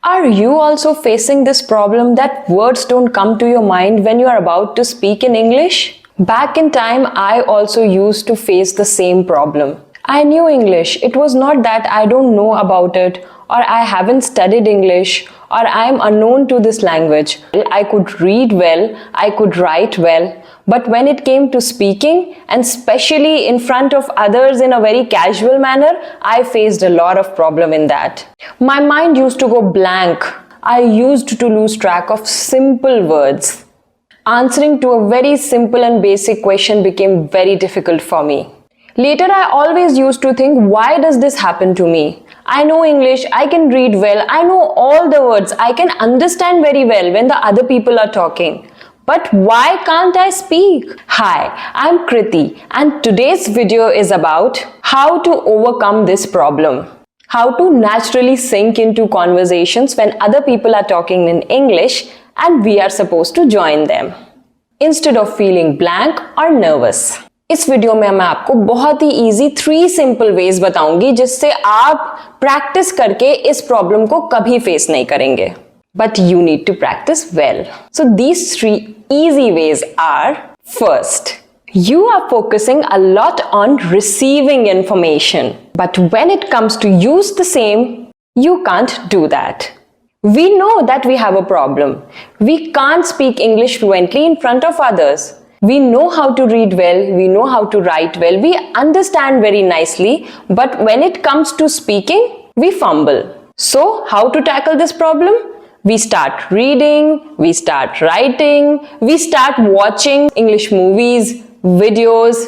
Are you also facing this problem that words don't come to your mind when you are about to speak in English? Back in time, I also used to face the same problem. I knew English. It was not that I don't know about it, or I haven't studied English, or I am unknown to this language. I could read well, I could write well, but when it came to speaking, and especially in front of others in a very casual manner, I faced a lot of problem in that. My mind used to go blank. I used to lose track of simple words. Answering to a very simple and basic question became very difficult for me. Later, I always used to think, why does this happen to me? I know English, I can read well, I know all the words, I can understand very well when the other people are talking. But why can't I speak? Hi, I'm Kriti, and today's video is about how to overcome this problem. How to naturally sink into conversations when other people are talking in English and we are supposed to join them, instead of feeling blank or nervous. इस video में मैं आपको बहुत ही easy 3 simple ways बताऊंगी जिससे आप practice करके इस प्रॉब्लम को कभी फेस नहीं करेंगे. But you need to practice well. So these 3 easy ways are: first, you are focusing a lot on receiving information, but when it comes to use the same, you can't do that. We know that we have a problem. We can't speak English fluently in front of others. We know how to read well, we know how to write well, we understand very nicely, but when it comes to speaking, we fumble. So, how to tackle this problem? We start reading, we start writing, we start watching English movies, videos,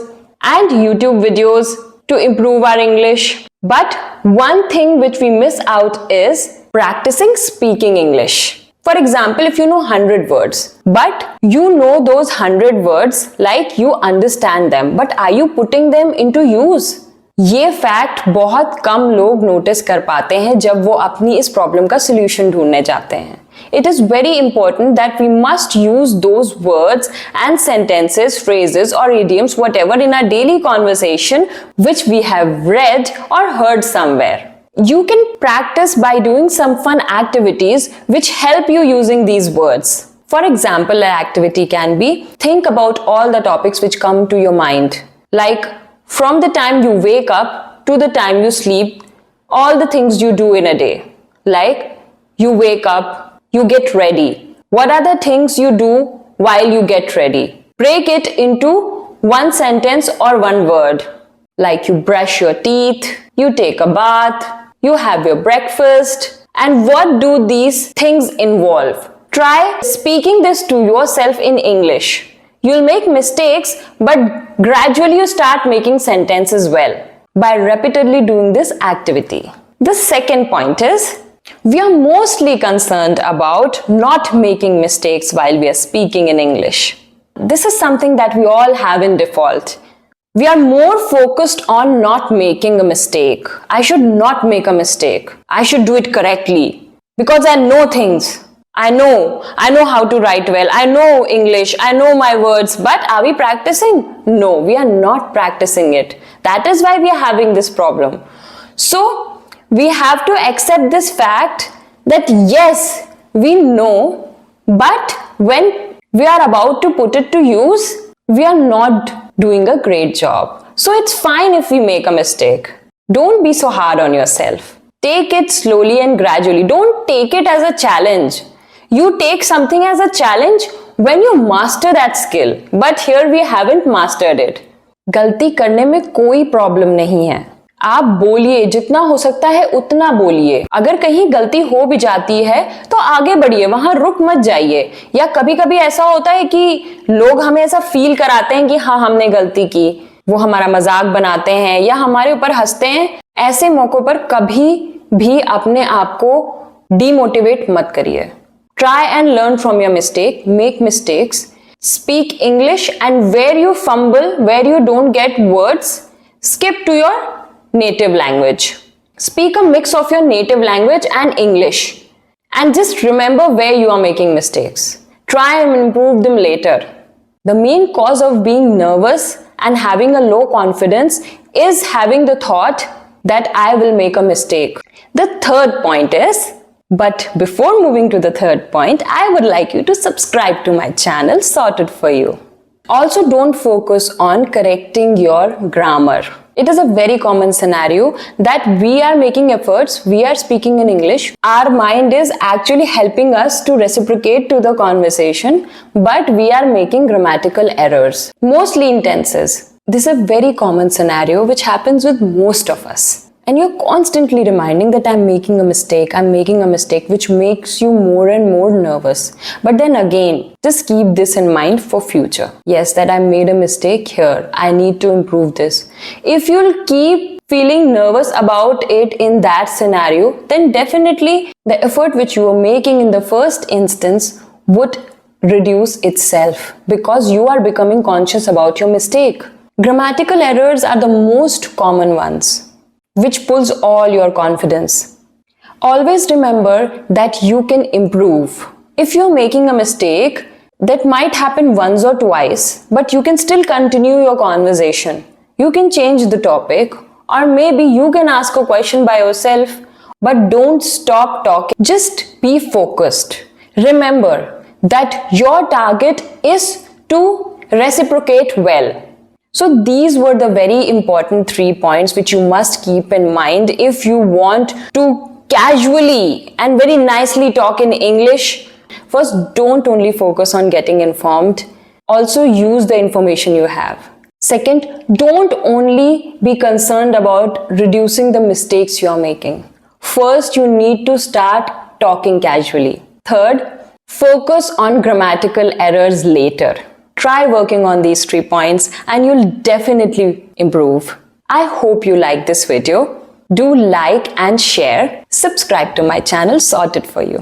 and YouTube videos to improve our English. But one thing which we miss out is practicing speaking English. For example, if you know 100 words, but you know those 100 words like you understand them, but are you putting them into use? ये fact बहुत कम लोग notice कर पाते हैं जब वो अपनी इस प्रॉब्लम का सॉल्यूशन ढूंढने जाते हैं. It is very important that we must use those words and sentences, phrases or idioms, whatever in our daily conversation which we have read or heard somewhere. You can practice by doing some fun activities which help you using these words. For example, an activity can be think about all the topics which come to your mind. Like from the time you wake up to the time you sleep, all the things you do in a day. Like you wake up, you get ready. What are the things you do while you get ready? Break it into one sentence or one word. Like you brush your teeth, you take a bath, you have your breakfast, and what do these things involve? Try speaking this to yourself in English. You'll make mistakes, but gradually you start making sentences well by repeatedly doing this activity. The second point is, we are mostly concerned about not making mistakes while we are speaking in English. This is something that we all have in default. We are more focused on not making a mistake. I should not make a mistake. I should do it correctly because I know things. I know how to write well. I know English. I know my words. But are we practicing? No, we are not practicing it. That is why we are having this problem. So we have to accept this fact that yes, we know, but when we are about to put it to use, we are not doing a great job. So it's fine if we make a mistake. Don't be so hard on yourself. Take it slowly and gradually. Don't take it as a challenge. You take something as a challenge when you master that skill. But here we haven't mastered it. गलती करने में कोई problem नहीं है. आप बोलिए, जितना हो सकता है उतना बोलिए. अगर कहीं गलती हो भी जाती है तो आगे बढ़िए, वहां रुक मत जाइए. या कभी कभी ऐसा होता है कि लोग हमें ऐसा फील कराते हैं कि हाँ हमने गलती की, वो हमारा मजाक बनाते हैं या हमारे ऊपर हंसते हैं. ऐसे मौकों पर कभी भी अपने आप को डिमोटिवेट मत करिए. Try and learn from your mistake, make mistakes, speak English, and where you fumble, where you don't get words, skip to your native language. Speak a mix of your native language and English. And just remember where you are making mistakes. Try and improve them later. The main cause of being nervous and having a low confidence is having the thought that I will make a mistake. The third point is, But before moving to the third point, I would like you to subscribe to my channel Sorted for You. Also, don't focus on correcting your grammar. It is a very common scenario that we are making efforts, we are speaking in English, our mind is actually helping us to reciprocate to the conversation, but we are making grammatical errors, mostly in tenses. This is a very common scenario which happens with most of us. And you're constantly reminding that I'm making a mistake, which makes you more and more nervous. But then again, just keep this in mind for future. Yes, that I made a mistake here. I need to improve this. If you'll keep feeling nervous about it in that scenario, then definitely the effort which you are making in the first instance would reduce itself because you are becoming conscious about your mistake. Grammatical errors are the most common ones, which pulls all your confidence. Always remember that you can improve. If you're making a mistake, that might happen once or twice, but you can still continue your conversation. You can change the topic, or maybe you can ask a question by yourself, but don't stop talking. Just be focused. Remember that your target is to reciprocate well. So these were the very important 3 points which you must keep in mind if you want to casually and very nicely talk in English. First, don't only focus on getting informed. Also use the information you have. Second, don't only be concerned about reducing the mistakes you're making. First, you need to start talking casually. Third, focus on grammatical errors later. Try working on these 3 points and you'll definitely improve. I hope you like this video. Do like and share. Subscribe to my channel Sorted for You.